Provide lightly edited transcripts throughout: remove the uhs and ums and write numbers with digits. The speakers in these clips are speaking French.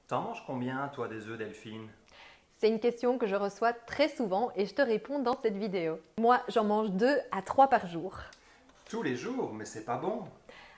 T'en manges combien, toi, des œufs, Delphine? C'est une question que je reçois très souvent et je te réponds dans cette vidéo. Moi, j'en mange 2 à 3 par jour. Tous les jours, mais c'est pas bon.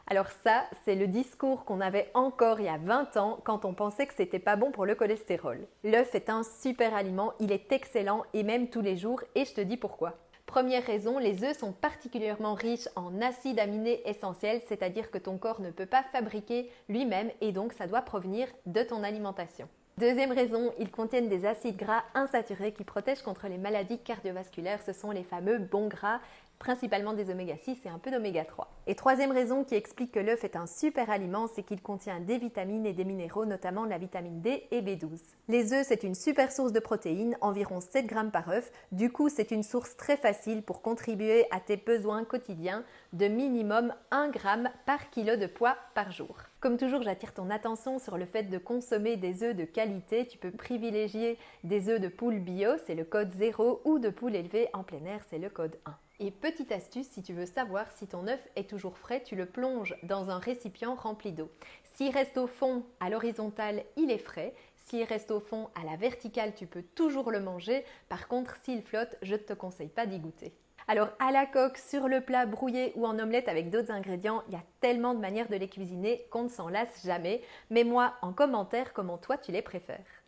Alors ça, c'est le discours qu'on avait encore il y a 20 ans quand on pensait que c'était pas bon pour le cholestérol. L'œuf est un super aliment, il est excellent et même tous les jours et je te dis pourquoi. Première raison, les œufs sont particulièrement riches en acides aminés essentiels, c'est-à-dire que ton corps ne peut pas fabriquer lui-même et donc ça doit provenir de ton alimentation. Deuxième raison, ils contiennent des acides gras insaturés qui protègent contre les maladies cardiovasculaires. Ce sont les fameux bons gras, principalement des oméga 6 et un peu d'oméga 3. Et troisième raison qui explique que l'œuf est un super aliment, c'est qu'il contient des vitamines et des minéraux, notamment la vitamine D et B12. Les œufs, c'est une super source de protéines, environ 7 grammes par œuf. Du coup, c'est une source très facile pour contribuer à tes besoins quotidiens de minimum 1 gramme par kilo de poids par jour. Comme toujours, j'attire ton attention sur le fait de consommer des œufs de qualité. Tu peux privilégier des œufs de poule bio, c'est le code 0, ou de poule élevée en plein air, c'est le code 1. Et petite astuce, si tu veux savoir si ton œuf est toujours frais, tu le plonges dans un récipient rempli d'eau. S'il reste au fond à l'horizontale, il est frais. S'il reste au fond à la verticale, tu peux toujours le manger. Par contre, s'il flotte, je ne te conseille pas d'y goûter. Alors à la coque, sur le plat, brouillé ou en omelette avec d'autres ingrédients, il y a tellement de manières de les cuisiner qu'on ne s'en lasse jamais. Mets-moi en commentaire comment toi tu les préfères.